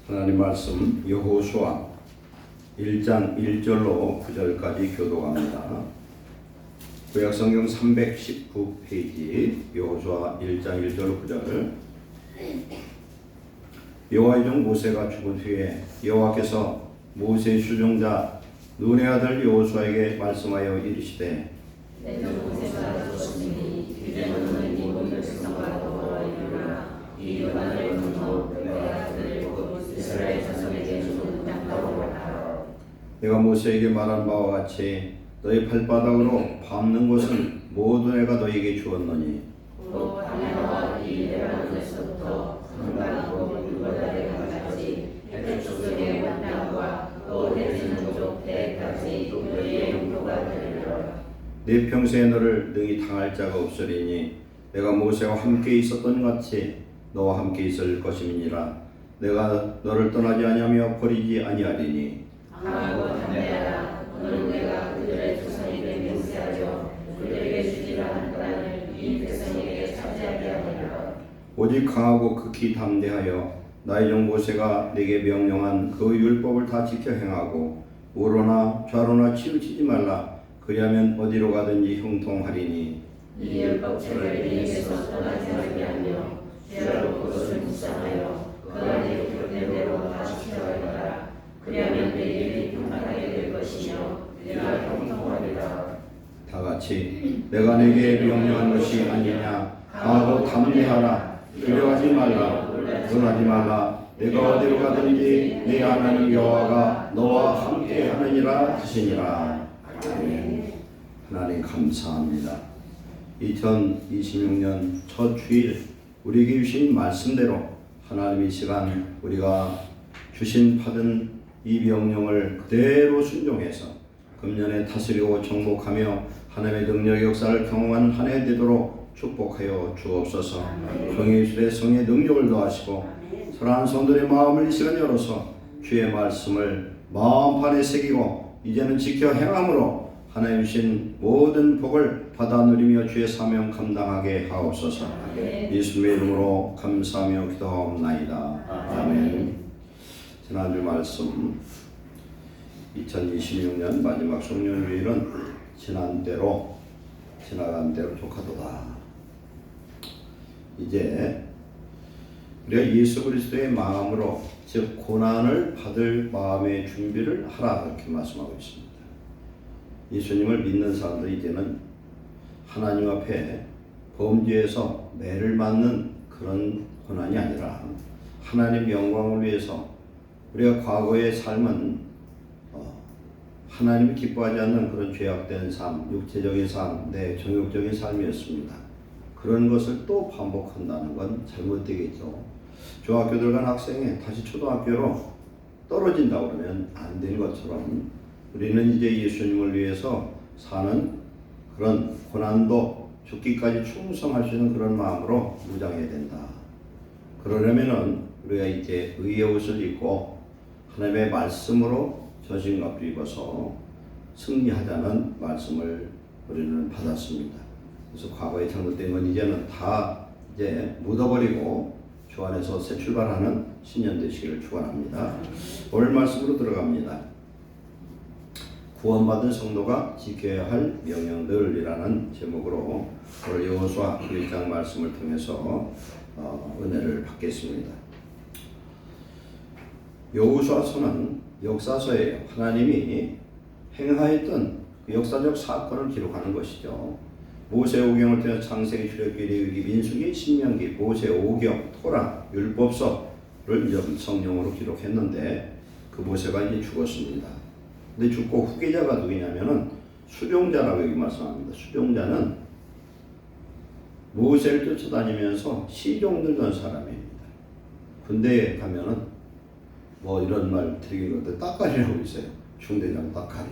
하나님 말씀 여호수아 1장 1절로 9절까지 교독합니다. 구약성경 319페이지 여호수아 1장 1절로 9절. 여호와의 종 모세가 죽은 후에 여호와께서 모세의 수종자 눈의 아들 여호수아에게 말씀하여 이르시되 내 종 모세가 죽었으니 이제 너는 이 모든 백성과 더불어 일어나 이 요단을 건너 내 아들을 곧 이스라엘 자손에게 주는 땅으로 가라. 내가 모세에게 말한 바와 같이 너희 발바닥으로 밟는 곳은 모두 내가 너희에게 주었노니 곧 하나와 이 레바논에서부터 금방 곧 유다대까지 햇대 족속의 온 땅과 또 해진 족 대까지 너희의 용도가 되리라. 내 평생에 너를 능히 당할 자가 없으리니 내가 모세와 함께 있었던 같이 너와 함께 있을 것임이니라. 내가 너를 떠나지 아니하며 버리지 아니하리니 하고 담대하라. 너는 내가 그들의 조상에게 맹세하여 그들에게 주지라 한 땅을 이 백성에게 차지하게 하리라. 오직 강하고 극히 담대하여 나의 종 모세가 내게 명령한 그 율법을 다 지켜 행하고 우로나 좌로나 치우치지 말라. 그리하면 어디로 가든지 형통하리니 이 율법책을 너희에게서 떠나지 말게 하며 주야로 그것을 묵상하여 그 안에 기록된 대로 다 지켜가리라. 그리하면 내 일이 평안하게 될 것이며 내가 형통하리라. 다 같이 내가 내게 명령한 것이 아니냐. 강하고 담대하라. 두려워하지 말라. 놀라지 말라. 내가 어디로 가든지 네 하나님 여호와가 너와 함께 하느니라 하시니라. 아멘. 하나님 감사합니다. 2026년 첫 주일 우리에게 주신 말씀대로 하나님 이 시간 우리가 받은 이 명령을 그대로 순종해서 금년에 다스리고 정복하며 하나님의 능력의 역사를 경험하는 한 해 되도록 축복하여 주옵소서. 종의술의 성의 능력을 더하시고 사랑하는 성도의 마음을 이 시간 열어서 주의 말씀을 마음판에 새기고 이제는 지켜 행함으로 하나님 주신 모든 복을 받아 누리며 주의 사명 감당하게 하옵소서. 예수님의 이름으로 감사하며 기도하옵나이다. 아멘. 지난주 말씀 2026년 마지막 성령주일은 지나간 대로 족하도다. 이제 우리가 예수 그리스도의 마음으로 즉 고난을 받을 마음의 준비를 하라 이렇게 말씀하고 있습니다. 예수님을 믿는 사람들 이제는 하나님 앞에 범죄에서 매를 맞는 그런 고난이 아니라 하나님 영광을 위해서 우리가 과거의 삶은 하나님이 기뻐하지 않는 그런 죄악된 삶, 육체적인 삶, 정욕적인 삶이었습니다. 그런 것을 또 반복한다는 건 잘못되겠죠. 중학교 들어간 학생이 다시 초등학교로 떨어진다고 그러면 안 되는 것처럼 우리는 이제 예수님을 위해서 사는 그런 고난도 죽기까지 충성할 수 있는 그런 마음으로 무장해야 된다. 그러려면은 우리가 이제 의의 옷을 입고 하나님의 말씀으로 전신갑주 입어서 승리하자는 말씀을 우리는 받았습니다. 그래서 과거에 잘못된 건 이제는 다 이제 묻어버리고 주 안에서 새 출발하는 신년 되시기를 축원합니다. 오늘 말씀으로 들어갑니다. 구원받은 성도가 지켜야 할 명령들이라는 제목으로 오늘 여호수아 1장 말씀을 통해서 은혜를 받겠습니다. 여호수아서는 역사서예요. 하나님이 행하였던 그 역사적 사건을 기록하는 것이죠. 모세오경을 통해 창세기, 출애굽기, 레위기, 민수기, 신명기, 모세오경, 토라, 율법서를 성령으로 기록했는데 그 모세가 이제 죽었습니다. 근데 죽고 후계자가 누구냐면은 수종자라고 여기 말씀합니다. 수종자는 모세를 쫓아다니면서 시종 들던 사람입니다. 군대에 가면은 뭐 이런 말 드리긴 건데 딱가리라고 있어요. 중대장 딱가리.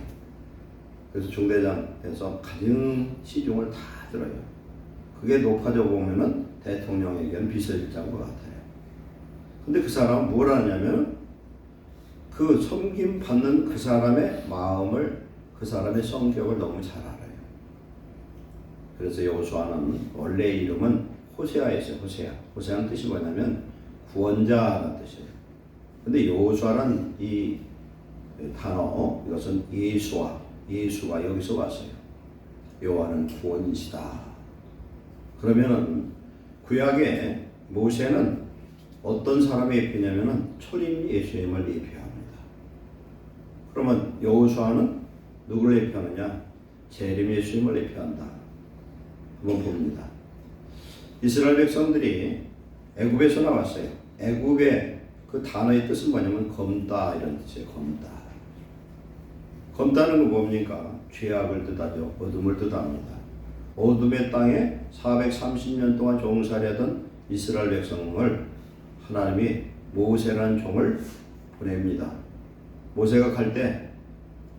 그래서 중대장에서 가진 시종을 다 들어요. 그게 높아져 보면은 대통령에게는 비서실장인 것 같아요. 근데 그 사람은 뭘 하냐면 그 섬김 받는 그 사람의 마음을, 그 사람의 성격을 너무 잘 알아요. 그래서 여호수아는 원래 이름은 호세아였어요. 호세아는 뜻이 뭐냐면 구원자라는 뜻이에요. 근데 여호수아란 이 단어, 이것은 예수가 여기서 왔어요. 여호와는 구원이시다. 그러면은 구약의 모세는 어떤 사람을 예표냐면은 초림 예수님을 예표합니다. 그러면 여호수아는 누구를 예표하느냐? 재림 예수님을 예표한다. 한번 봅니다. 이스라엘 백성들이 애굽에서 나왔어요. 애굽의 그 단어의 뜻은 뭐냐면 검다 이런 뜻이에요. 검다. 검다는 거 뭡니까? 죄악을 뜻하죠. 어둠을 뜻합니다. 어둠의 땅에 430년 동안 종살이하던 이스라엘 백성을 하나님이 모세라는 종을 보냅니다. 모세가 갈 때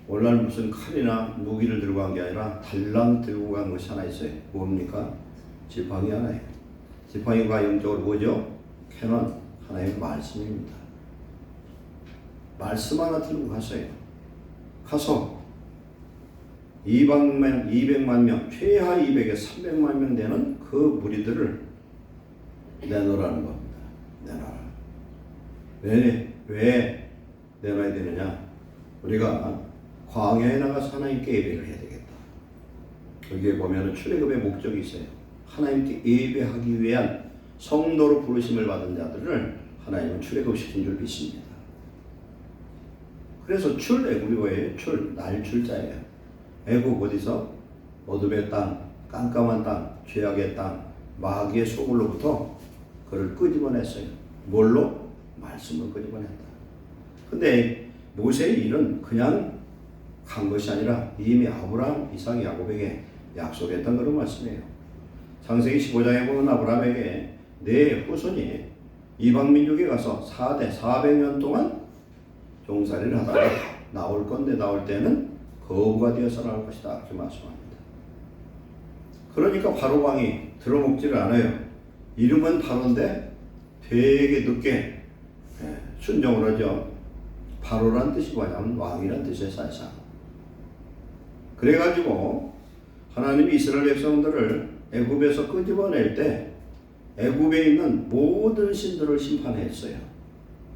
오늘날 무슨 칼이나 무기를 들고 간 게 아니라 달랑 들고 간 것이 하나 있어요. 뭡니까? 지팡이 하나예요. 지팡이가 영적으로 뭐죠? 캐논, 하나의 말씀입니다. 말씀 하나 들고 갔어요. 가서 200만 명, 최하 200에 300만 명 되는 그 무리들을 내놓으라는 겁니다. 내놔라. 왜 내놔야 되느냐? 우리가 광야에 나가서 하나님께 예배를 해야 되겠다. 여기에 보면 출애굽의 목적이 있어요. 하나님께 예배하기 위한 성도로 부르심을 받은 자들을 하나님은 출애굽시킨 줄 믿습니다. 그래서 출애굽이 뭐예요? 날출자예요. 애굽 어디서? 어둠의 땅, 깜깜한 땅, 죄악의 땅, 마귀의 소굴로부터 그를 끄집어냈어요. 뭘로? 말씀을 끄집어냈다. 근데 모세의 일은 그냥 간 것이 아니라 이미 아브라함, 이삭, 야곱에게 약속했던 그런 말씀이에요. 창세기 15장에 보면 아브라함에게 내 후손이 이방민족에 가서 400년 동안 종살이를 하다가 나올 건데 나올 때는 거부가 되어서 나올 것이다. 이렇게 말씀합니다. 그러니까 바로왕이 들어먹지를 않아요. 이름은 바로인데 되게 늦게 순종을 하죠. 바로란 뜻이 뭐냐면 왕이란 뜻이에요. 사실상. 그래가지고 하나님이 이스라엘 백성들을 애굽에서 끄집어낼 때 애굽에 있는 모든 신들을 심판했어요.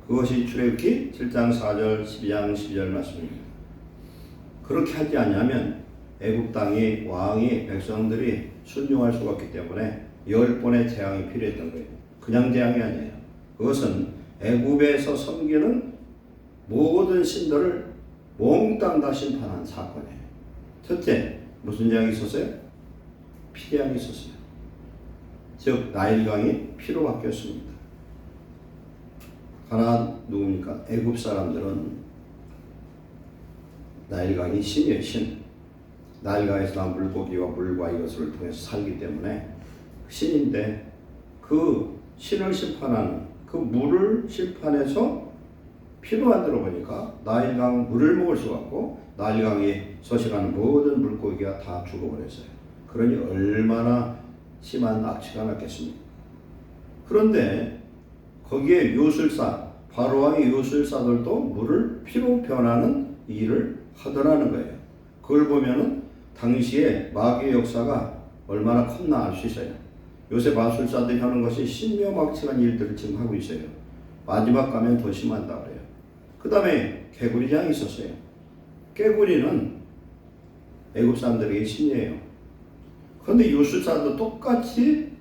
그것이 출애굽기 7장 4절, 12장 12절 말씀입니다. 그렇게 하지 않냐면 애굽 땅이 왕이 백성들이 순종할 수가 없기 때문에 10번의 재앙이 필요했던 거예요. 그냥 재앙이 아니에요. 그것은 애굽에서 섬기는 모든 신들을 몽땅 다 심판한 사건이에요. 첫째, 무슨 재앙이 있었어요? 피재앙이 있었어요. 즉 나일강이 피로 바뀌었습니다. 가나안 누굽니까? 애굽 사람들은 나일강이 신이에요. 신. 나일강에서 나온 물고기와 물과 이것을 통해서 살기 때문에 신인데 그 신을 심판하는 그 물을 심판해서 피로 만들어 보니까 나일강 물을 먹을 수가 없고 나일강에 서식하는 모든 물고기가 다 죽어버렸어요. 그러니 얼마나 심한 악취가 났겠습니까? 그런데 거기에 요술사, 바로왕의 요술사들도 물을 피로 변하는 일을 하더라는 거예요. 그걸 보면은 당시에 마귀의 역사가 얼마나 컸나 알 수 있어요. 요새 마술사들이 하는 것이 신묘막측한 일들을 지금 하고 있어요. 마지막 가면 더 심한다고 그래요. 그 다음에 개구리장이 있었어요. 개구리는 애굽 사람들에게 신이에요. 그런데 요술사도 똑같이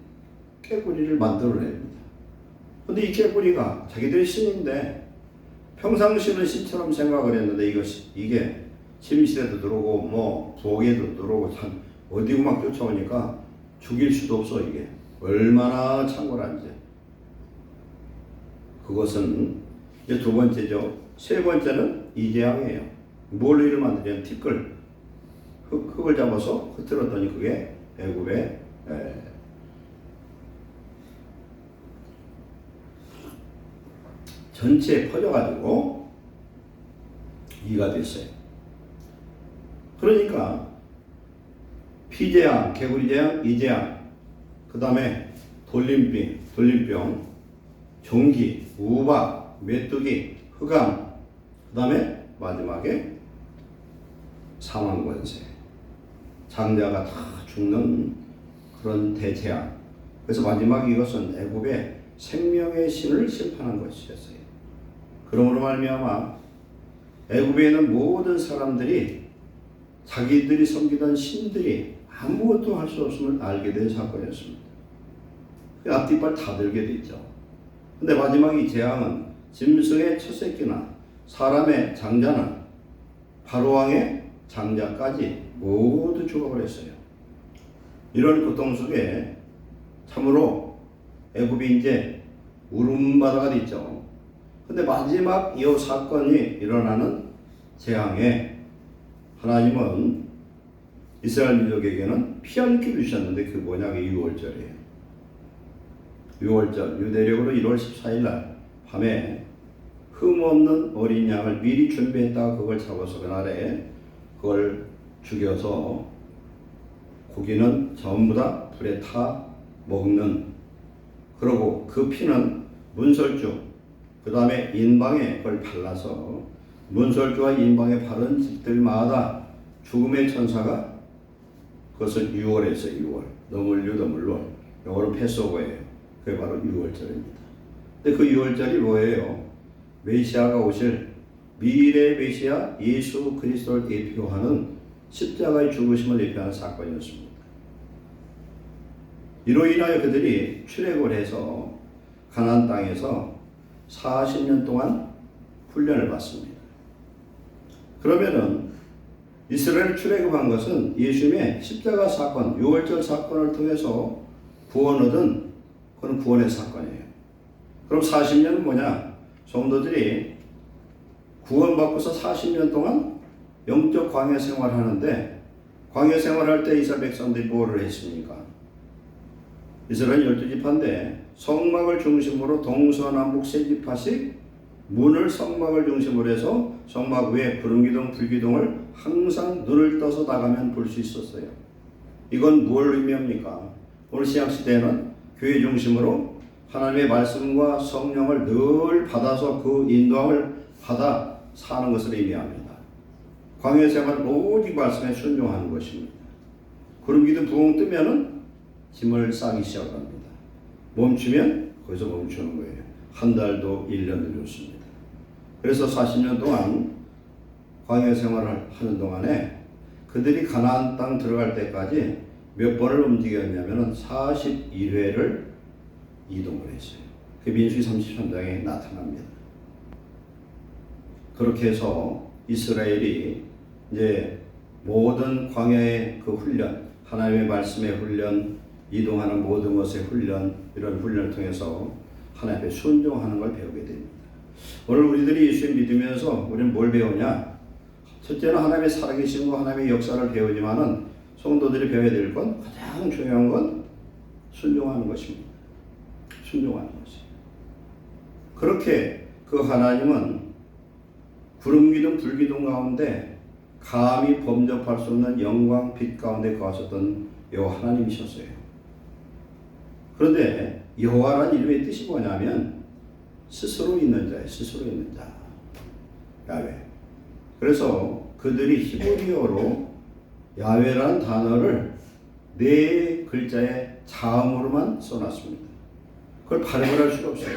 개구리를 만들어냅니다. 그런데 이 개구리가 자기들이 신인데 평상시는 신처럼 생각을 했는데 이게 침실에도 들어오고 뭐 부엌에도 들어오고 참 어디고 막 쫓아오니까 죽일 수도 없어. 이게 얼마나 창궐한지. 그것은 이제 두 번째죠. 세 번째는 이재앙이에요. 뭘로 일을 만드냐면 티끌, 흙을 잡아서 흐트렀더니 그게 애굽의 전체에 퍼져가지고 이가 됐어요. 그러니까 피재앙, 개구리재앙, 이재앙, 그 다음에 돌림병, 종기, 우박, 메뚜기, 흑암, 그 다음에 마지막에 사망권세, 장자가 다 죽는 그런 대재앙. 그래서 마지막 이것은 애굽의 생명의 신을 심판한 것이었어요. 그러므로 말미암아 애굽에 있는 모든 사람들이 자기들이 섬기던 신들이 아무것도 할 수 없음을 알게 된 사건이었습니다. 앞뒷발 다 들게 됐죠. 근데 마지막 이 재앙은 짐승의 첫 새끼나 사람의 장자나 바로왕의 장자까지 모두 죽어버렸어요. 이런 고통 속에 참으로 애굽이 이제 울음바다가 됐죠. 근데 마지막 이 사건이 일어나는 재앙에 하나님은 이스라엘 민족에게는 피할 길을 주셨는데 그 뭐냐? 6월절이에요. 6월절 유대력으로 1월 14일 날 밤에 흠없는 어린 양을 미리 준비했다가 그걸 잡아서 그날에 그걸 죽여서 고기는 전부 다 불에 타 먹는, 그리고 그 피는 문설주 그 다음에 인방에 그걸 발라서 문설주와 인방에 바른 집들마다 죽음의 천사가 그것을 6월에서 6월 너물월 영어로 패스오버예요. 그게 바로 6월절입니다. 근데 그 6월절이 뭐예요? 메시아가 오실 미래 메시아 예수 그리스도를 대표하는 십자가의 죽으심을 대표하는 사건이었습니다. 이로 인하여 그들이 출애굽을 해서 가나안 땅에서 40년 동안 훈련을 받습니다. 그러면은 이스라엘 출애굽한 것은 예수님의 십자가 사건, 6월절 사건을 통해서 구원 얻은 그런 구원의 사건이에요. 그럼 40년은 뭐냐? 성도들이 구원받고서 40년 동안 영적 광야 생활하는데, 광야 생활할 때 이스라엘 백성들이 뭐를 했습니까? 이스라엘 12지파인데 성막을 중심으로 동서남북 세 지파씩 문을 성막을 중심으로 해서 성막 위에 구름기둥 불기둥을 항상 눈을 떠서 나가면 볼 수 있었어요. 이건 뭘 의미합니까? 오늘 신약시대에는 교회 중심으로 하나님의 말씀과 성령을 늘 받아서 그 인도함을 받아 사는 것을 의미합니다. 광야 생활은 오직 말씀에 순종하는 것입니다. 구름기둥 부엉 뜨면은 짐을 싸기 시작합니다. 멈추면 거기서 멈추는 거예요. 한 달도 1년도 좋습니다. 그래서 40년 동안 광야 생활을 하는 동안에 그들이 가나안 땅 들어갈 때까지 몇 번을 움직였냐면 41회를 이동을 했어요. 그 민수기 33장에 나타납니다. 그렇게 해서 이스라엘이 이제 모든 광야의 그 훈련, 하나님의 말씀의 훈련, 이동하는 모든 것의 훈련, 이런 훈련을 통해서 하나님께 순종하는 걸 배우게 됩니다. 오늘 우리들이 예수를 믿으면서 우리는 뭘 배우냐? 첫째는 하나님의 살아계심과 하나님의 역사를 배우지만은 성도들이 배워야 될 건 가장 중요한 건 순종하는 것입니다. 순종하는 것이에요. 그렇게 그 하나님은 구름기둥 불기둥 가운데 감히 범접할 수 없는 영광 빛 가운데 거하셨던 여호와 하나님이셨어요. 그런데 여호와라는 이름의 뜻이 뭐냐면 스스로 있는 자예요. 스스로 있는 자. 야훼. 그래서 그들이 히브리어로 야훼라는 단어를 4글자의 자음으로만 써놨습니다. 그걸 발음을 할 수가 없어요.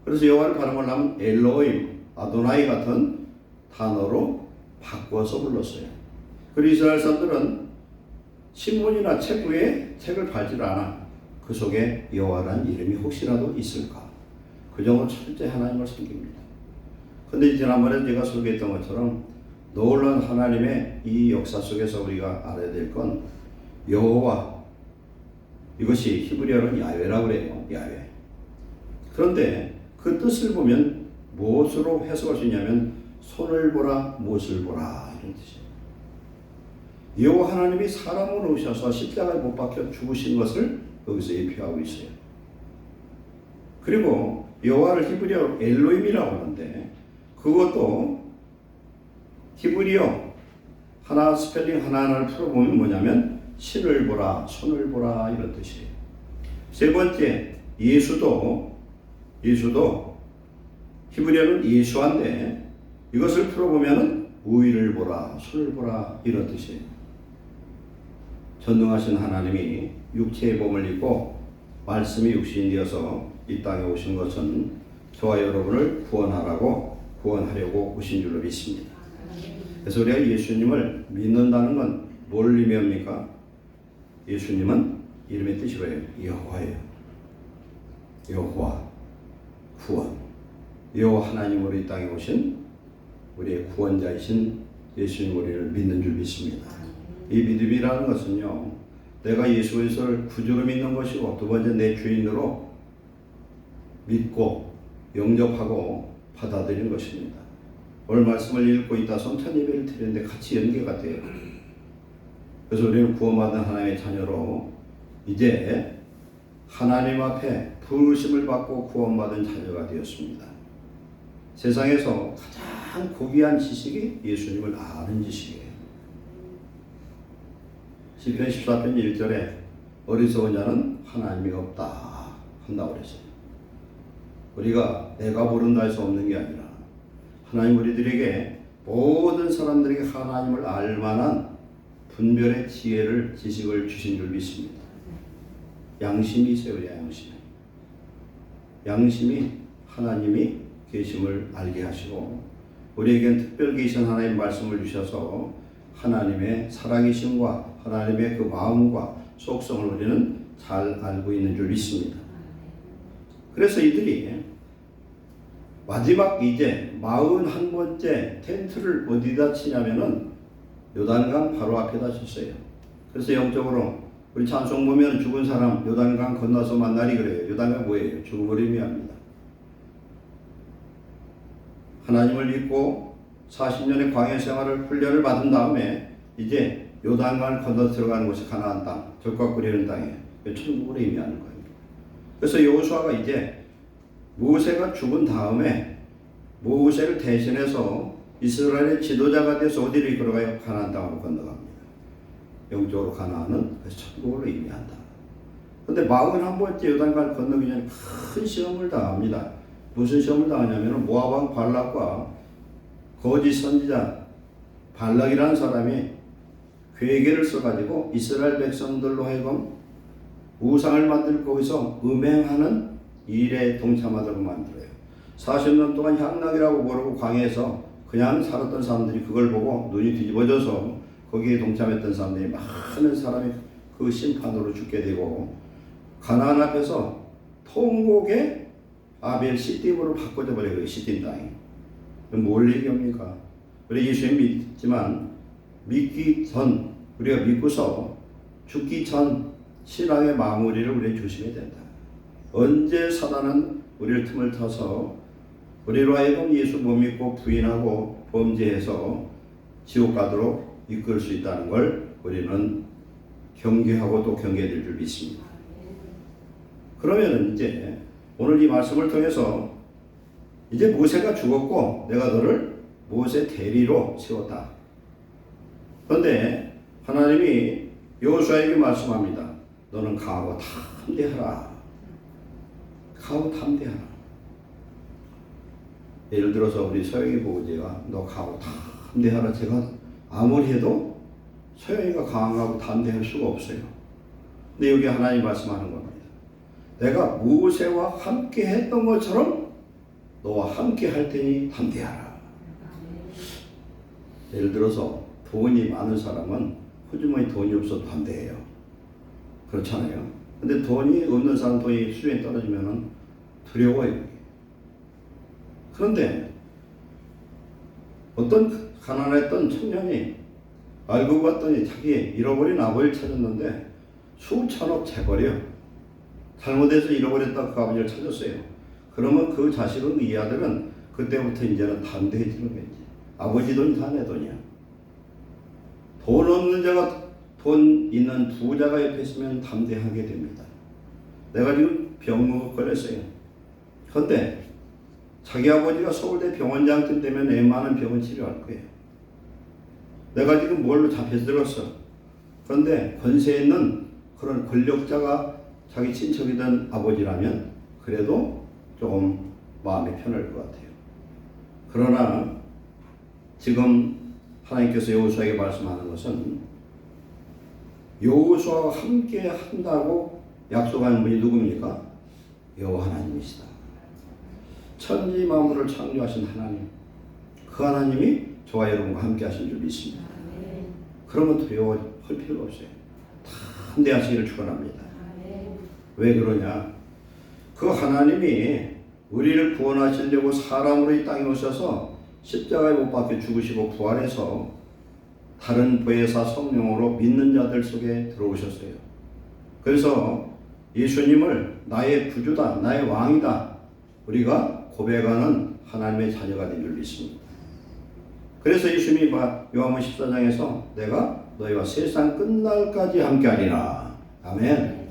그래서 여호와를 발음을 하면 엘로임, 아도나이 같은 단어로 바꿔서 불렀어요. 그리고 이스라엘 사람들은 신문이나 책 위에 책을 밟질 않아. 그 속에 여호와라는 이름이 혹시라도 있을까? 그 정도로 철저히 하나님을 섬깁니다. 근데 지난번에 제가 소개했던 것처럼 놀라운 하나님의 이 역사 속에서 우리가 알아야 될 건 여호와, 이것이 히브리어로는 야훼라고 그래요. 야훼. 그런데 그 뜻을 보면 무엇으로 해석할 수 있냐면 손을 보라, 못을 보라 이런 뜻이에요. 여호와 하나님이 사람으로 오셔서 십자가에 못 박혀 죽으신 것을 여기서 예표하고 있어요. 그리고 여호와를 히브리어 엘로임이라고 하는데 그것도 히브리어 하나 스펠링 하나하나를 풀어보면 뭐냐면 신을 보라, 손을 보라 이런 뜻이에요. 세 번째 예수도 히브리어는 예수한데 이것을 풀어보면 우위를 보라, 손을 보라 이런 뜻이에요. 전능하신 하나님이 육체의 몸을 입고 말씀이 육신이 되어서 이 땅에 오신 것은 저와 여러분을 구원하라고 하려고 오신 줄로 믿습니다. 그래서 우리가 예수님을 믿는다는 건 뭘 의미합니까? 예수님은 이름의 뜻이 뭐예요? 여호와예요. 여호와, 구원. 여호와 하나님으로 이 땅에 오신 우리의 구원자이신 예수님 우리를 믿는 줄 믿습니다. 이 믿음이라는 것은요, 내가 예수 그리스도를 구주로 믿는 것이고, 두 번째 내 주인으로 믿고 영접하고 받아들이는 것입니다. 오늘 말씀을 읽고 있다 성찬 예배를 드리는데 같이 연계가 돼요. 그래서 우리는 구원받은 하나님의 자녀로 이제 하나님 앞에 부르심을 받고 구원받은 자녀가 되었습니다. 세상에서 가장 고귀한 지식이 예수님을 아는 지식이에요. 시편 14편 1절에 어리석은 자는 하나님이 없다 한다고 그랬어요. 우리가 내가 모른다 해서 없는 게 아니라 하나님 우리들에게 모든 사람들에게 하나님을 알만한 분별의 지혜를 지식을 주신 줄 믿습니다. 양심이 있어요. 우리 양심이 하나님이 계심을 알게 하시고 우리에겐 특별 계신 하나님 말씀을 주셔서 하나님의 살아계심과 하나님의 그 마음과 속성을 우리는 잘 알고 있는 줄 믿습니다. 그래서 이들이 마지막 이제 41번째 텐트를 어디다 치냐면은 요단강 바로 앞에다 쳤어요. 그래서 영적으로 우리 찬송 보면 죽은 사람 요단강 건너서 만나리 그래요. 요단강 뭐예요? 죽음을 의미합니다. 하나님을 믿고 40년의 광야 생활을 훈련을 받은 다음에 이제 요단강을 건너 들어가는 곳이 가나안 땅, 젖과 꿀 흐르는 땅이에요. 천국을 의미하는 거예요. 그래서 여호수아가 이제 모세가 죽은 다음에 모세를 대신해서 이스라엘의 지도자가 돼서 어디를 이끌어가요? 가나안 땅으로 건너갑니다. 영적으로 가나안은 천국을 의미한다. 그런데 41번째 요단강을 건너기 전에 큰 시험을 당합니다. 무슨 시험을 당하냐면 모압 왕 발락과 거짓 선지자 발락이라는 사람이 괴계를 써가지고 이스라엘 백성들로 하여금 우상을 만들고 거기서 음행하는 일에 동참하도록 만들어요. 40년 동안 향락이라고 모르고 광야에서 그냥 살았던 사람들이 그걸 보고 눈이 뒤집어져서 거기에 동참했던 사람들이 많은 사람이 그 심판으로 죽게 되고 가나안 앞에서 통곡의 아벨 시딤으로 바꿔져 버려요. 시딤 땅이. 뭘 얘기합니까? 우리 예수님 믿지만 믿기 전 우리가 믿고서 죽기 전 신앙의 마무리를 우리 조심해야 된다. 언제 사단은 우리를 틈을 타서 우리로 하여금 예수 못 믿고 부인하고 범죄해서 지옥 가도록 이끌 수 있다는 걸 우리는 경계하고 또 경계될 줄 믿습니다. 그러면 이제 오늘 이 말씀을 통해서 이제 모세가 죽었고 내가 너를 모세 대리로 세웠다. 그런데 하나님이 여호수아에게 말씀합니다. 너는 강하고 담대하라. 강하고 담대하라. 예를 들어서 우리 서영이 보고 제가 너 강하고 담대하라. 제가 아무리 해도 서영이가 강하고 담대할 수가 없어요. 근데 여기 하나님 말씀하는 겁니다. 내가 모세와 함께 했던 것처럼 너와 함께 할 테니 담대하라. 예를 들어서 돈이 많은 사람은 호주머니 돈이 없어도 담대해요. 그렇잖아요. 근데 돈이 없는 사람 돈이 수준이 떨어지면 두려워요. 그런데 어떤 가난했던 청년이 알고 봤더니 자기 잃어버린 아버지를 찾았는데 수천억 재벌이요. 잘못해서 잃어버렸다 그 아버지를 찾았어요. 그러면 그 자식은 이 아들은 그때부터 이제는 담대해지는 거지. 아버지 돈이 다 내 돈이야. 돈 없는 자가 돈 있는 부자가 옆에 있으면 담대하게 됩니다. 내가 지금 병 걸렸어요. 그런데 자기 아버지가 서울대 병원장 때문에 웬만한 병은 치료할 거예요. 내가 지금 뭘로 잡혀서 들었어. 그런데 권세 있는 그런 권력자가 자기 친척이던 아버지라면 그래도 조금 마음이 편할 것 같아요. 그러나 지금 하나님께서 여호수아에게 말씀하는 것은 여호수아와 함께 한다고 약속한 분이 누굽니까? 여호와 하나님이시다. 천지 만물을 창조하신 하나님. 그 하나님이 저와 여러분과 함께 하신 줄 믿습니다. 그러면 두려워할 필요가 없어요. 담대하시기를 축원합니다. 왜 그러냐? 그 하나님이 우리를 구원하시려고 사람으로 이 땅에 오셔서 십자가에 못 박혀 죽으시고 부활해서 다른 보혜사 성령으로 믿는 자들 속에 들어오셨어요. 그래서 예수님을 나의 구주다, 나의 왕이다, 우리가 고백하는 하나님의 자녀가 된 줄 믿습니다. 그래서 예수님이 요한복음 14장에서 내가 너희와 세상 끝날까지 함께하리라. 아멘.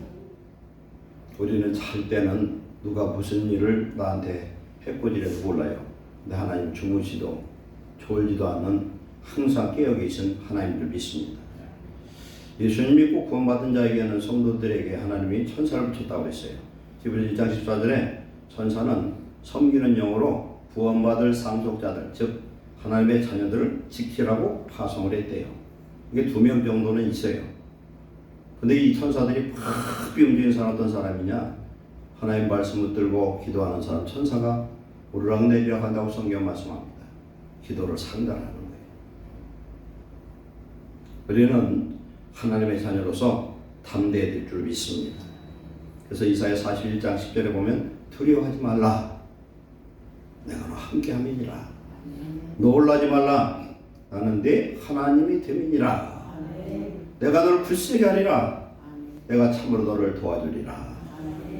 우리는 잘 때는 누가 무슨 일을 나한테 해코지라도 몰라요. 근데 하나님 주무시도 졸지도 않는 항상 깨어 계신 하나님을 믿습니다. 예수님 믿고 구원받은 자에게는 성도들에게 하나님이 천사를 붙였다고 했어요. 히브리서 1장 14절에 천사는 섬기는 영으로 구원받을 상속자들, 즉 하나님의 자녀들을 지키라고 파송을 했대요. 이게 2명 정도는 있어요. 근데 이 천사들이 바삐 움직이는 사람 어떤 사람이냐? 하나님 말씀 붙들고 기도하는 사람 천사가 오르락내리락 한다고 성경 말씀합니다. 기도를 상달하는 거예요. 우리는 하나님의 자녀로서 담대해야 될 줄 믿습니다. 그래서 이사야 41장 10절에 보면 두려워하지 말라. 내가 너와 함께함이니라. 놀라지 말라. 나는 네 하나님이 됨이니라. 내가 너를 굳세게 하리라. 내가 참으로 너를 도와주리라.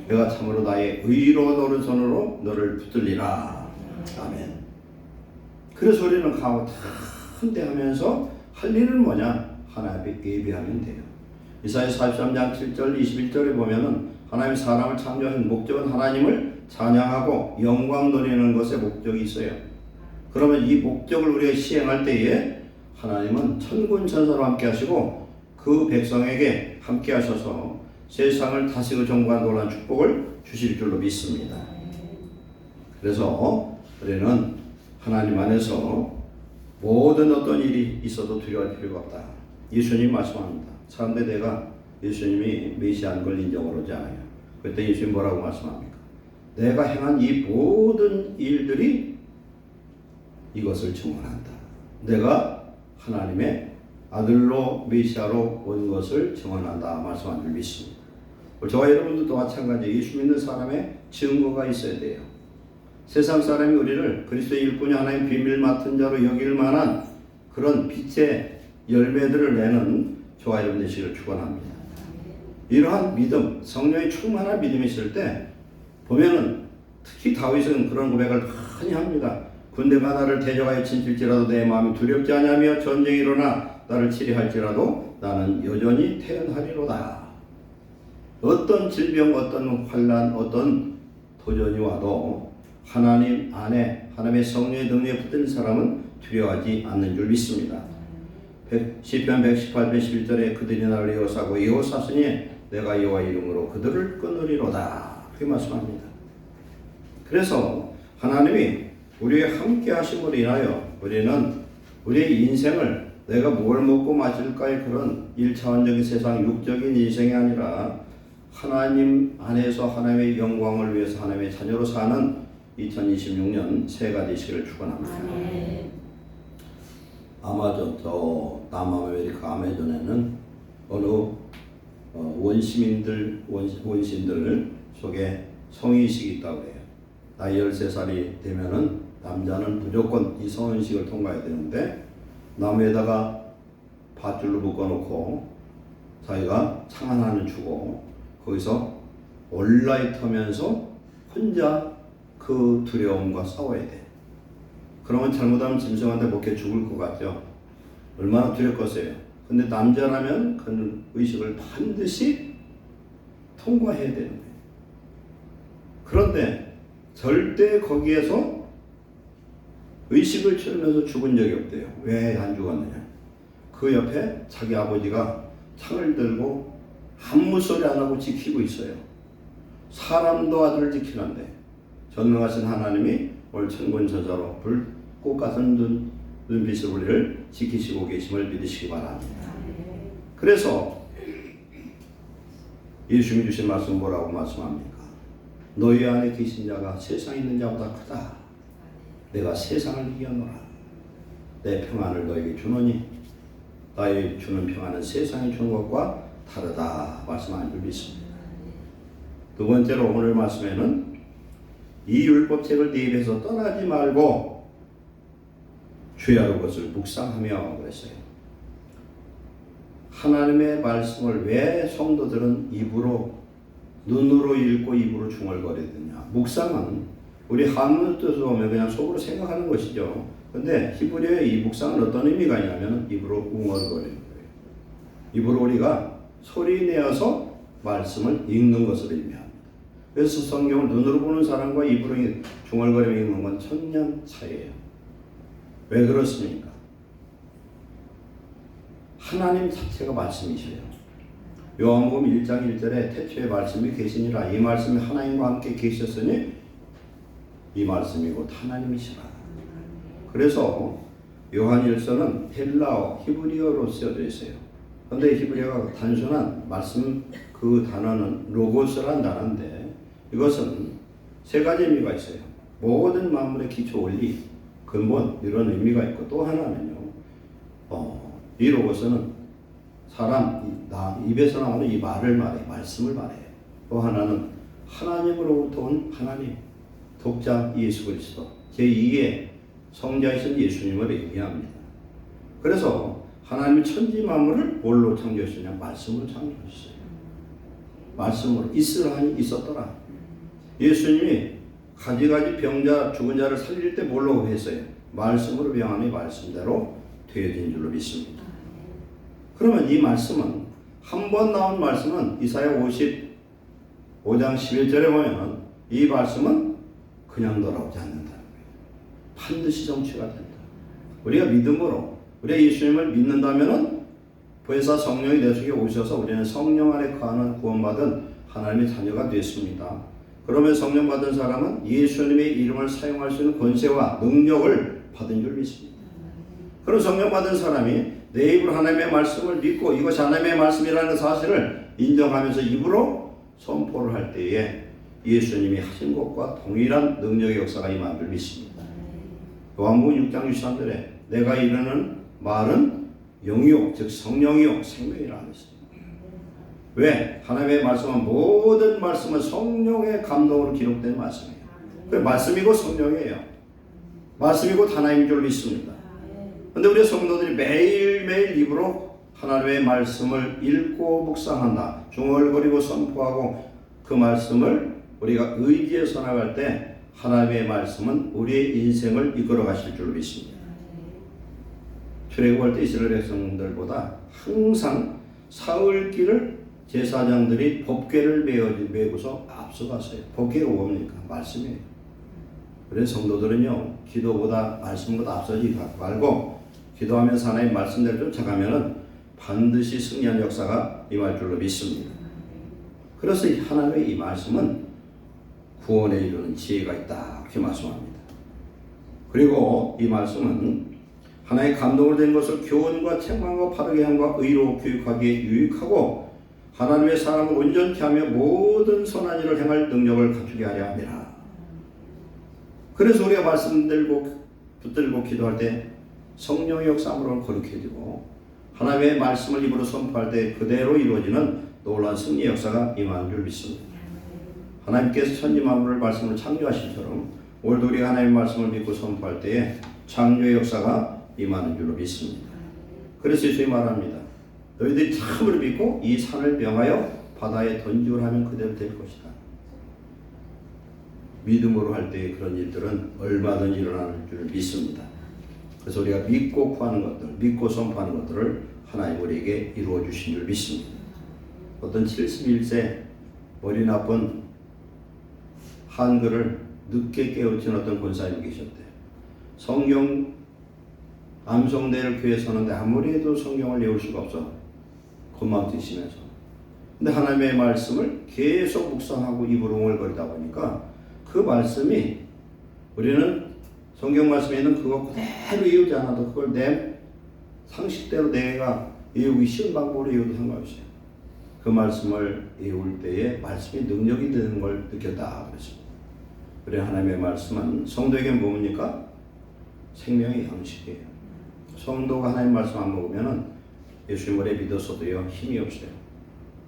내가 참으로 나의 의로운 오른손으로 너를 붙들리라. 아멘. 그래서 우리는 가고 담대하면서 할 일은 뭐냐? 하나님 예배하면 돼요. 이사야 43장 7절 21절에 보면은 하나님 사람을 창조하신 목적은 하나님을 찬양하고 영광 돌리는 것에 목적이 있어요. 그러면 이 목적을 우리가 시행할 때에 하나님은 천군 천사로 함께 하시고 그 백성에게 함께 하셔서 세상을 다스리고 정복하는 놀라운 축복을 주실 줄로 믿습니다. 그래서 우리는 하나님 안에서 모든 어떤 일이 있어도 두려워할 필요가 없다. 예수님 말씀합니다. 사람들 내가 예수님이 메시아인 걸 인정하지 않아요. 그때 예수님 뭐라고 말씀합니까? 내가 행한 이 모든 일들이 이것을 증언한다. 내가 하나님의 아들로 메시아로 온 것을 증언한다 말씀한 줄 믿습니다. 저와 여러분들도 마찬가지 예수 믿는 사람의 증거가 있어야 돼요. 세상 사람이 우리를 그리스도의 일꾼이 하나님 비밀 맡은 자로 여길 만한 그런 빛의 열매들을 내는 저와 여러분 되시기를 축원합니다. 이러한 믿음, 성령의 충만한 믿음이 있을 때 보면은 특히 다윗은 그런 고백을 많이 합니다. 군대가 나를 대적하여 침칠지라도 내 마음이 두렵지 아니하며 전쟁이 일어나 나를 치리할지라도 나는 여전히 태어나리로다. 어떤 질병, 어떤 환난, 어떤 도전이 와도 하나님 안에 하나님의 성령의 능력에 붙든 사람은 두려워하지 않는 줄 믿습니다. 시편 118편 11절에 그들이 나를 에워싸고 에워쌌으니 내가 여호와의 이름으로 그들을 끊으리로다. 그렇게 말씀합니다. 그래서 하나님이 우리의 함께 하심으로 인하여 우리는 우리의 인생을 내가 뭘 먹고 마실까의 그런 1차원적인 세상 육적인 인생이 아니라 하나님 안에서 하나님의 영광을 위해서 하나님의 자녀로 사는 2026년 새해가 되시기를 축원합니다. 아마존 저 남아메리카 아마존에는 어느 원시민들 속에 성의식이 있다고 해요. 나이 13살이 되면은 남자는 무조건 이 성의식을 통과해야 되는데 나무에다가 밧줄로 묶어놓고 자기가 창 하나는 주고 거기서 올라이터면서 혼자 그 두려움과 싸워야 돼. 그러면 잘못하면 짐승한테 먹혀 죽을 것 같죠. 얼마나 두렵겠어요. 근데 남자라면 그 의식을 반드시 통과해야 되는 거예요. 그런데 절대 거기에서 의식을 치르면서 죽은 적이 없대요. 왜 안 죽었느냐? 그 옆에 자기 아버지가 창을 들고 아무 소리 안 하고 지키고 있어요. 사람도 아들을 지키는데 전능하신 하나님이 오늘 천군천사로 불꽃 같은 눈빛으로 우리를 지키시고 계심을 믿으시기 바랍니다. 그래서 예수님이 주신 말씀 뭐라고 말씀합니까? 너희 안에 계신 자가 세상에 있는 자보다 크다. 내가 세상을 이겨노라. 내 평안을 너에게 주노니 나의 주는 평안은 세상이 주는 것과 다르다 말씀한 줄 믿습니다. 두 번째로 오늘 말씀에는 이 율법책을 네 입에서 떠나지 말고 주야로 그것을 묵상하며 그랬어요. 하나님의 말씀을 왜 성도들은 입으로 눈으로 읽고 입으로 중얼거리느냐. 묵상은 우리 한문 뜻으로 보면 그냥 속으로 생각하는 것이죠. 근데 히브리어의 이 묵상은 어떤 의미가 있냐면 입으로 웅얼거리는 거예요. 입으로 우리가 소리 내어서 말씀을 읽는 것을 의미합니다. 그래서 성경을 눈으로 보는 사람과 입으로 중얼거리며 읽는 건 천년 차이예요. 왜 그렇습니까? 하나님 자체가 말씀이셔요. 요한복음 1장 1절에 태초에 말씀이 계시니라. 이 말씀이 하나님과 함께 계셨으니 이 말씀이 곧 하나님이시라. 그래서 요한일서는 헬라어, 히브리어로 쓰여져 있어요. 그런데 히브리어가 단순한 말씀, 그 단어는 로고스란 단어인데 이것은 세 가지 의미가 있어요. 모든 만물의 기초 원리, 근본 이런 의미가 있고 또 하나는요. 이 로고스는 사람 입에서 나오는 이 말을 말해, 말씀을 말해요. 또 하나는 하나님으로부터 온 하나님, 독자 예수 그리스도, 제2의 성자이신 예수님을 의미합니다. 그래서 하나님이 천지 만물을 뭘로 창조하셨냐? 말씀으로 창조하셨어요. 말씀으로 있으라니 있었더라. 예수님이 가지가지 병자, 죽은 자를 살릴 때 뭘로 했어요? 말씀으로 병하니 말씀대로 되어진 줄로 믿습니다. 그러면 이 말씀은 한 번 나온 말씀은 이사야 55장 11절에 보면 이 말씀은 그냥 돌아오지 않는다는 거예요. 반드시 성취가 된다. 우리가 믿음으로 우리가 예수님을 믿는다면은 보혜사 성령이 내 속에 오셔서 우리는 성령 안에 거하는 구원받은 하나님의 자녀가 됐습니다. 그러면 성령 받은 사람은 예수님의 이름을 사용할 수 있는 권세와 능력을 받은 줄 믿습니다. 그런 성령 받은 사람이 내 입으로 하나님의 말씀을 믿고 이것이 하나님의 말씀이라는 사실을 인정하면서 입으로 선포를 할 때에 예수님이 하신 것과 동일한 능력의 역사가 임한 줄 믿습니다. 요한복음 6장 63절에 내가 이르는 말은 영이요 즉 성령이요 생명이라 하셨습니다. 왜? 하나님의 말씀은 모든 말씀은 성령의 감동으로 기록된 말씀이에요. 그 말씀이고 성령이에요. 말씀이고 하나님인 줄 믿습니다. 그런데 우리 성도들이 매일매일 입으로 하나님의 말씀을 읽고 묵상한다. 중얼거리고 선포하고 그 말씀을 우리가 의지해서 나갈 때 하나님의 말씀은 우리의 인생을 이끌어 가실 줄 믿습니다. 출애굽할 때 이스라엘 백성들보다 항상 사흘길을 제사장들이 법궤를 메고서 앞서갔어요. 법궤가 뭡니까? 말씀이에요. 그래서 성도들은요, 기도보다 말씀보다 앞서지 말고 기도하면서 하나님 말씀대로 쫓아가면은 반드시 승리한 역사가 임할 줄로 믿습니다. 그래서 하나님의 이 말씀은 구원에 이르는 지혜가 있다 이렇게 말씀합니다. 그리고 이 말씀은 하나의 감동으로 된 것을 교훈과 책망과 바르게 함과 의로 교육하기에 유익하고 하나님의 사람을 온전케 하며 모든 선한 일을 행할 능력을 갖추게 하려 합니다. 그래서 우리가 말씀 들고 붙들고 기도할 때 성령의 역사함으로 거룩해지고 하나님의 말씀을 입으로 선포할 때 그대로 이루어지는 놀라운 승리의 역사가 임하는 줄 믿습니다. 하나님께서 천지 만물을 말씀으로 창조하신처럼 오늘도 우리가 하나님의 말씀을 믿고 선포할 때에 창조의 역사가 임하는 줄로 믿습니다. 그래서 예수님이 말합니다. 너희들이 참으로 믿고 이 산을 명하여 바다에 던지고 하면 그대로 될 것이다. 믿음으로 할 때 그런 일들은 얼마든지 일어나는 줄 믿습니다. 그래서 우리가 믿고 구하는 것들, 믿고 선포하는 것들을 하나님 우리에게 이루어 주신 줄 믿습니다. 어떤 71세 머리 나쁜 한글을 늦게 깨우친 어떤 권사님이 계셨대요. 성경 암송대를 교회에 서는데 아무리 해도 성경을 외울 수가 없어. 겉만 드시면서. 근데 하나님의 말씀을 계속 묵상하고 입으로 웅얼거리다 보니까 그 말씀이 우리는 성경 말씀에 있는 그거 그대로 외우지 않아도 그걸 내 상식대로 내가 외우기 쉬운 방법으로 외워도 상관없어요. 그 말씀을 외울 때에 말씀이 능력이 되는 걸 느꼈다 그랬습니다. 그래 하나님의 말씀은 성도에게 뭡니까? 생명의 양식이에요. 성도가 하나님 말씀 안 먹으면은 예수님 오래 믿었어도요 힘이 없어요.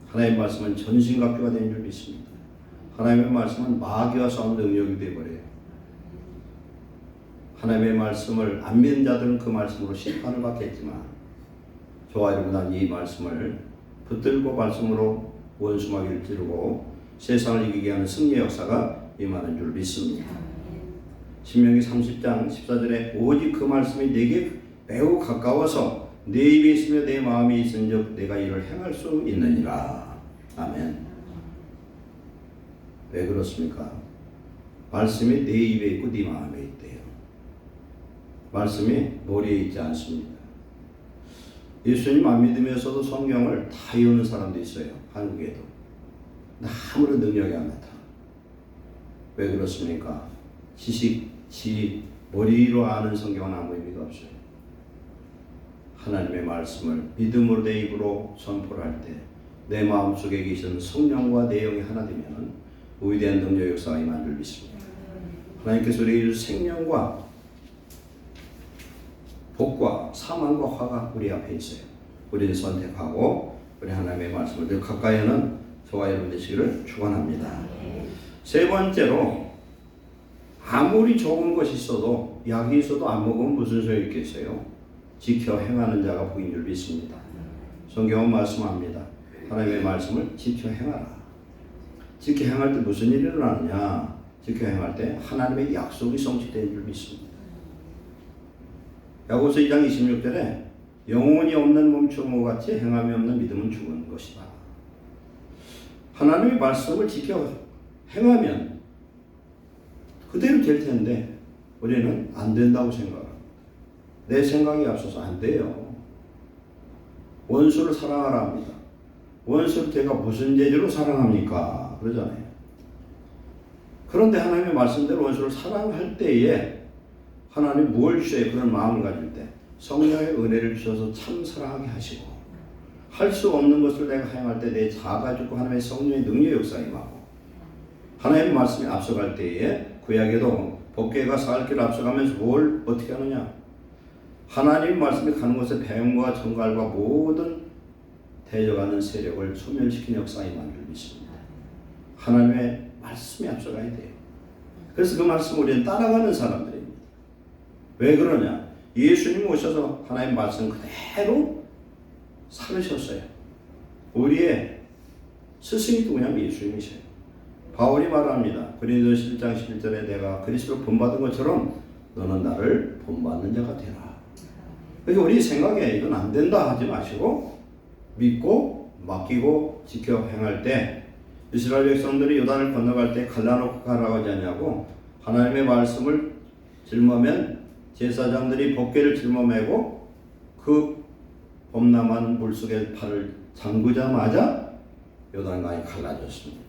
하나님 말씀은 전신갑주가 되는 줄 믿습니다. 하나님의 말씀은 마귀와 싸우는 능력이 되어버려요. 하나님의 말씀을 안 믿는 자들은 그 말씀으로 심판을 받겠지만 저와 여러분은 이 말씀을 붙들고 말씀으로 원수마귀를 찌르고 세상을 이기게 하는 승리의 역사가 임하는 줄 믿습니다. 신명기 30장 14절에 오직 그 말씀이 내게 매우 가까워서 내 입에 있으며 내 마음에 있은즉 내가 이를 행할 수 있느니라. 아멘. 왜 그렇습니까? 말씀이 내 입에 있고 네 마음에 있대요. 말씀이 머리에 있지 않습니다. 예수님 안 믿으면서도 성경을 다 외우는 사람도 있어요. 한국에도. 아무런 능력이 안 나타. 왜 그렇습니까? 지식, 머리로 아는 성경은 아무 의미가 없어요. 하나님의 말씀을 믿음으로 내 입으로 선포를 할 때 내 마음속에 계신 성령과 내용이 하나 되면 위대한 능력 역사가 임한 줄 믿습니다. 하나님께서 우리의 생명과 복과 사망과 화가 우리 앞에 있어요. 우리는 선택하고 우리 하나님의 말씀을 늘 가까이 하는 저와 여러분 되시기를 축원합니다. 세 번째로 아무리 좋은 것이 있어도 약이 있어도 안 먹으면 무슨 소용이 있겠어요? 지켜 행하는 자가 복인 줄 믿습니다. 성경은 말씀합니다. 하나님의 말씀을 지켜 행하라. 지켜 행할 때 무슨 일이 일어나느냐? 지켜 행할 때 하나님의 약속이 성취되는 줄 믿습니다. 야고보서 2장 26절에 영혼이 없는 몸충모 같이 행함이 없는 믿음은 죽은 것이다. 하나님의 말씀을 지켜 행하면 그대로 될 텐데 우리는 안 된다고 생각합니다. 내 생각이 앞서서 안 돼요. 원수를 사랑하라 합니다. 원수를 제가 무슨 재주로 사랑합니까? 그러잖아요. 그런데 하나님의 말씀대로 원수를 사랑할 때에 하나님 뭘 주셔요? 그런 마음을 가질 때 성령의 은혜를 주셔서 참 사랑하게 하시고 할 수 없는 것을 내가 행할 때 내 자아가 죽고 하나님의 성령의 능력 역사가 임하고 하나님의 말씀이 앞서갈 때에 구약에도 법궤가 사흘길 앞서가면서 뭘 어떻게 하느냐? 하나님 말씀이 가는 곳에 뱀과 정갈과 모든 대적하는 세력을 소멸시키는 역사가 임한 줄 믿습니다. 하나님의 말씀이 앞서가야 돼요. 그래서 그 말씀을 우리는 따라가는 사람들입니다. 왜 그러냐? 예수님 오셔서 하나님 말씀 그대로 살으셨어요. 우리의 스승이 누구냐면 예수님이세요. 바울이 말합니다. 고린도서 7장 11절에 내가 그리스도를 본받은 것처럼 너는 나를 본받는 자가 되라. 그러니까 우리 생각에 이건 안 된다 하지 마시고 믿고 맡기고 지켜 행할 때 이스라엘 백성들이 요단을 건너갈 때 갈라놓고 가라고 하지 않냐고 하나님의 말씀을 짊어면 제사장들이 법궤를 짊어매고 그 범람한 물속에 발을 잠그자마자 요단강이 갈라졌습니다.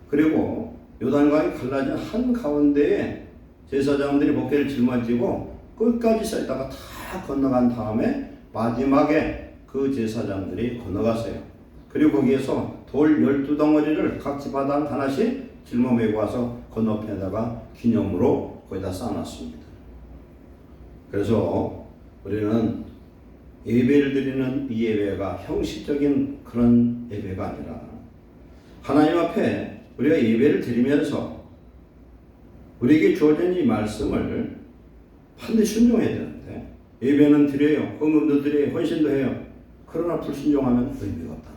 그리고 요단강이 갈라진 한가운데에 제사장들이 법궤를 짊어지고 끝까지 서 있다가 다 건너간 다음에 마지막에 그 제사장들이 건너갔어요. 그리고 거기에서 돌 12덩어리를 각 집마다 하나씩 짊어매고 와서 건너편에다가 기념으로 거기다 쌓아놨습니다. 그래서 우리는 예배를 드리는 이 예배가 형식적인 그런 예배가 아니라 하나님 앞에 우리가 예배를 드리면서 우리에게 주어진 이 말씀을 반드시 순종해야 되는데 예배는 드려요. 헌금도 드려요. 헌신도 해요. 그러나 불순종하면 의미가 없다는 겁니다.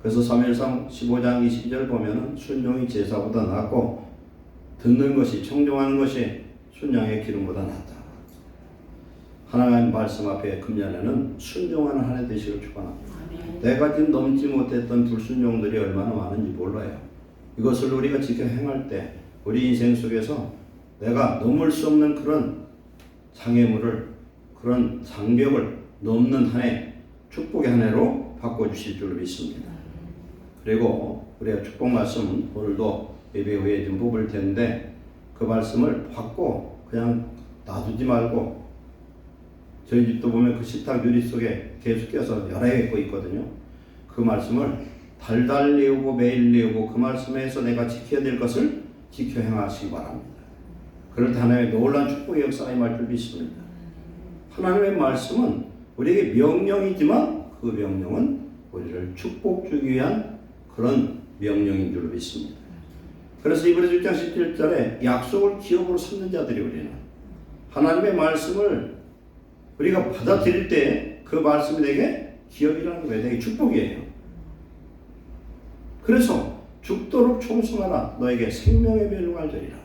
그래서 사무엘상 15장 22절 보면은 순종이 제사보다 낫고 듣는 것이 청종하는 것이 순양의 기름보다 낫다. 하나님 말씀 앞에 금년에는 순종하는 한 해 되시길 축원합니다. 내가 지금 넘지 못했던 불순종들이 얼마나 많은지 몰라요. 이것을 우리가 지켜 행할 때 우리 인생 속에서 내가 넘을 수 없는 그런 장애물을 그런 장벽을 넘는 한 해 축복의 한 해로 바꿔주실 줄 믿습니다. 그리고 우리가 축복 말씀 오늘도 예배 후에 좀 뽑을 텐데 그 말씀을 받고 그냥 놔두지 말고 저희 집도 보면 그 식탁 유리 속에 계속 껴서 여러 개 꽂고 있거든요. 그 말씀을 달달 내우고 매일 내우고 그 말씀에서 내가 지켜야 될 것을 지켜 행하시기 바랍니다. 그럴 때 하나님의 놀라운 축복의 역사가 임할 줄 믿습니다. 하나님의 말씀은 우리에게 명령이지만 그 명령은 우리를 축복 주기 위한 그런 명령인 줄로 믿습니다. 그래서 이브리서 6장 17절에 약속을 기업으로 삼는 자들이 우리는 하나님의 말씀을 우리가 받아들일 때 그 말씀이 내게 기업이라는 거예요. 내게 축복이에요. 그래서 죽도록 충성하라. 너에게 생명의 멸류관을 드리라.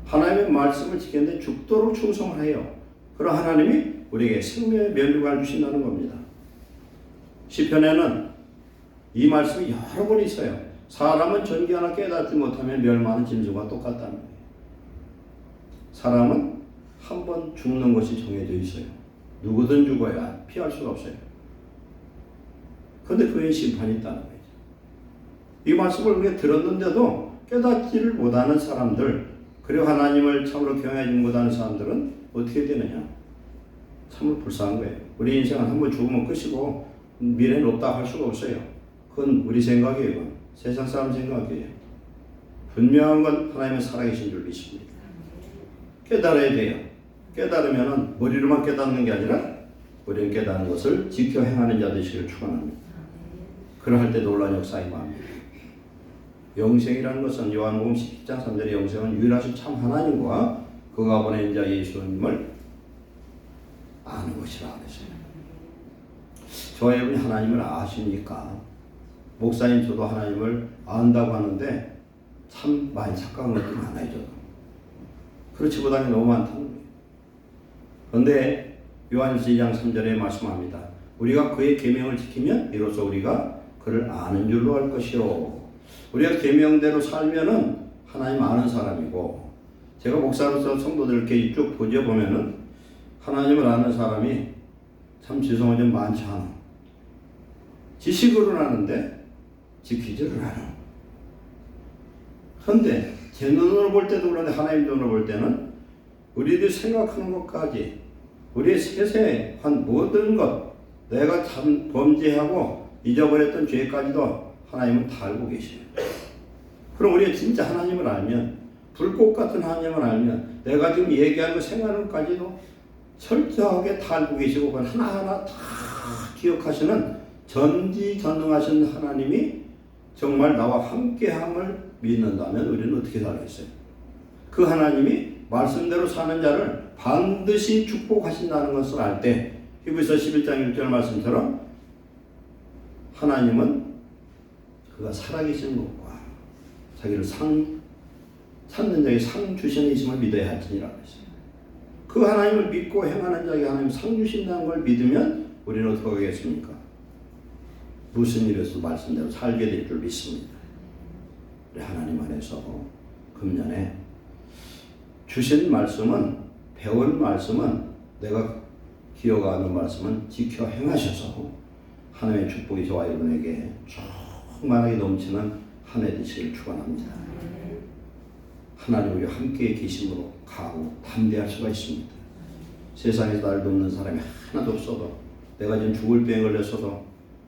하나님의 말씀을 지키는데 죽도록 충성을 해요. 그럼 하나님이 우리에게 생명의 멸류관을 주신다는 겁니다. 시편에는 이 말씀이 여러 번 있어요. 사람은 전기 하나 깨닫지 못하면 멸망하는 진주가 똑같다는 거예요. 사람은 한 번 죽는 것이 정해져 있어요. 누구든 죽어야 피할 수가 없어요. 그런데 그 외에 심판이 있다는 거죠. 이 말씀을 우리가 들었는데도 깨닫지를 못하는 사람들, 그리고 하나님을 참으로 경외하지 못하는 사람들은 어떻게 되느냐? 참으로 불쌍한 거예요. 우리 인생은 한 번 죽으면 끝이고 미래는 없다 할 수가 없어요. 그건 우리 생각이에요. 세상 사람 생각이에요. 분명한 건 하나님은 살아계신 줄 믿습니다. 깨달아야 돼요. 깨달으면 머리로만 깨닫는 게 아니라 우리는 깨닫는 것을 지켜 행하는 자 되시기를 축원합니다. 그러할 때 놀라운 역사가 임합니다. 영생이라는 것은 요한복음 10장 3절의 영생은 유일하신 참 하나님과 그가 보낸 자 예수님을 아는 것이라 그랬어요. 저와 여러분이 하나님을 아십니까? 목사님 저도 하나님을 안다고 하는데 참 많이 착각한 것도 많아요. 저도. 그렇지 못한 게 너무 많다는 거예요. 그런데 요한일서 2장 3절에 말씀합니다. 우리가 그의 계명을 지키면 이로써 우리가 그를 아는 줄로 알 것이요. 우리가 계명대로 살면은 하나님 아는 사람이고, 제가 목사로서 성도들 이렇게 쭉 보면은 하나님을 아는 사람이 참 죄송하지만 많지 않아. 지식으로는 아는데 지키지를 않아. 그런데 제 눈으로 볼 때도 그런데 하나님 눈으로 볼 때는 우리들이 생각하는 것까지 우리의 세세한 모든 것, 내가 참 범죄하고 잊어버렸던 죄까지도 하나님은 다 알고 계셔요. 그럼 우리가 진짜 하나님을 알면, 불꽃 같은 하나님을 알면 내가 지금 얘기하는 거 생각하는 것까지도 철저하게 다 알고 계시고 그걸 하나하나 다 기억하시는 전지전능하신 하나님이 정말 나와 함께함을 믿는다면 우리는 어떻게 살겠어요? 그 하나님이 말씀대로 사는 자를 반드시 축복하신다는 것을 알 때 히브리서 11장 1절 말씀처럼 하나님은 그가 살아계신 것과 자기를 찾는 자에게 상 주시는 이심을 믿어야 할지니라 그랬어요. 그 하나님을 믿고 행하는 자에게 하나님 상 주신다는 걸 믿으면 우리는 어떻게 하겠습니까? 무슨 일에서 말씀대로 살게 될 줄 믿습니다. 우리 하나님 안에서 금년에 주신 말씀은, 배운 말씀은, 내가 기억하는 말씀은 지켜 행하셔서 하나님의 축복이 저와 여러분에게 충만하게 넘치는 한 해 되시길 축원합니다. 하나님 우리와 함께 계심으로 가고 담대할 수가 있습니다. 세상에서 나를 돕는 사람이 하나도 없어도, 내가 지금 죽을 병에 걸렸어도,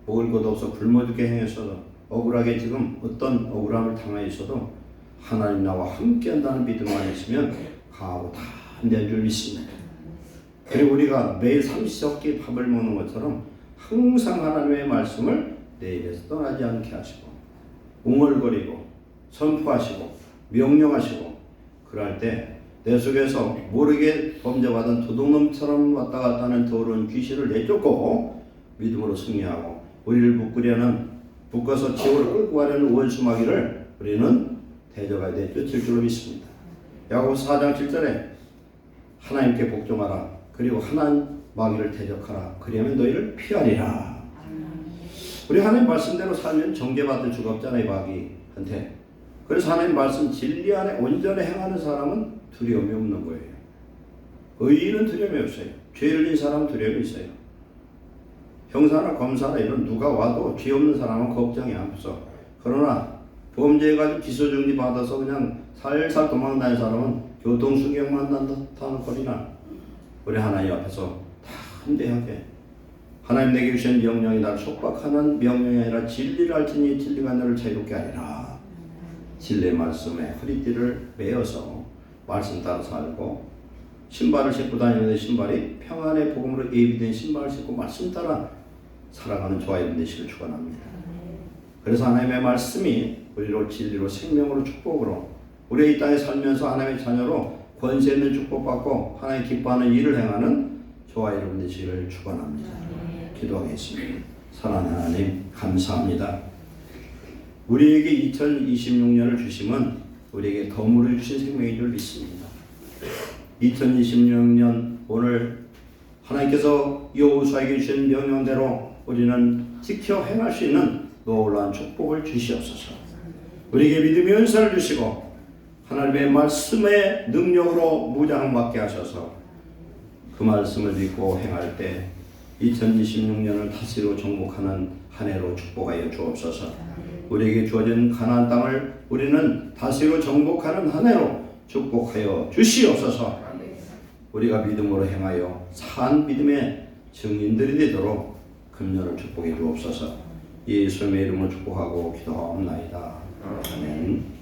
먹을 것도 없어 굶어 죽게 행했어도, 억울하게 지금 어떤 억울함을 당하여 있어도 하나님 나와 함께 한다는 믿음만 있으면 가고 담대한 줄 믿습니다. 그리고 우리가 매일 30끼 밥을 먹는 것처럼 항상 하나님의 말씀을 내 입에서 떠나지 않게 하시고 웅얼거리고 선포하시고 명령하시고, 그럴 때 내 속에서 모르게 범죄받은 도둑놈처럼 왔다 갔다 하는 더러운 귀신을 내쫓고 믿음으로 승리하고 우리를 묶어서 지옥으로 끌고 가려는 원수마귀를 우리는 대적하여 내쫓을 줄로 믿습니다. 야고보서 4장 7절에 하나님께 복종하라. 그리고 하나님 마귀를 대적하라. 그리하면 너희를 피하리라. 우리 하나님 말씀대로 살면 정죄받을 수가 없잖아요, 마귀한테. 그래서 하나님 말씀 진리 안에 온전히 행하는 사람은 두려움이 없는 거예요. 의인은 두려움이 없어요. 죄를 진 사람은 두려움이 있어요. 형사나 검사나 이런 누가 와도 죄 없는 사람은 걱정이 없어. 그러나 범죄해가지고 기소정지 받아서 그냥 살살 도망다니는 사람은 교통수경만 나타나는 거리나 우리 하나님 앞에서 담대하게 하나님 내게 주신 명령이 나를 속박하는 명령이 아니라 진리를 알지니 진리가 너를 자유롭게 하리라. 진리의 말씀에 허리띠를 매어서 말씀 따라 살고 신발을 신고 다니는데 신발이 평안의 복음으로 예비된 신발을 신고 말씀 따라 살아가는 저와 여러분 되시길 축원합니다. 그래서 하나님의 말씀이 우리로 진리로 생명으로 축복으로 우리의 이 땅에 살면서 하나님의 자녀로 권세 있는 축복받고 하나님 기뻐하는 일을 행하는 저와 여러분 되시기를 축원합니다. 기도하겠습니다. 사랑하는 하나님 감사합니다. 우리에게 2026년을 주심은 우리에게 덤으로 주신 생명인 줄 믿습니다. 2026년 오늘 하나님께서 여호수아에게 주신 명령대로 우리는 지켜 행할 수 있는 놀라운 축복을 주시옵소서. 우리에게 믿음의 은사를 주시고 하나님의 말씀의 능력으로 무장받게 하셔서 그 말씀을 믿고 행할 때 2026년을 다시로 정복하는 한 해로 축복하여 주옵소서. 우리에게 주어진 가나안 땅을 우리는 다시로 정복하는 한 해로 축복하여 주시옵소서. 우리가 믿음으로 행하여 산 믿음의 증인들이 되도록 금년을 축복해 주옵소서. 예수님의 이름으로 축복하고 기도하옵나이다. 아멘.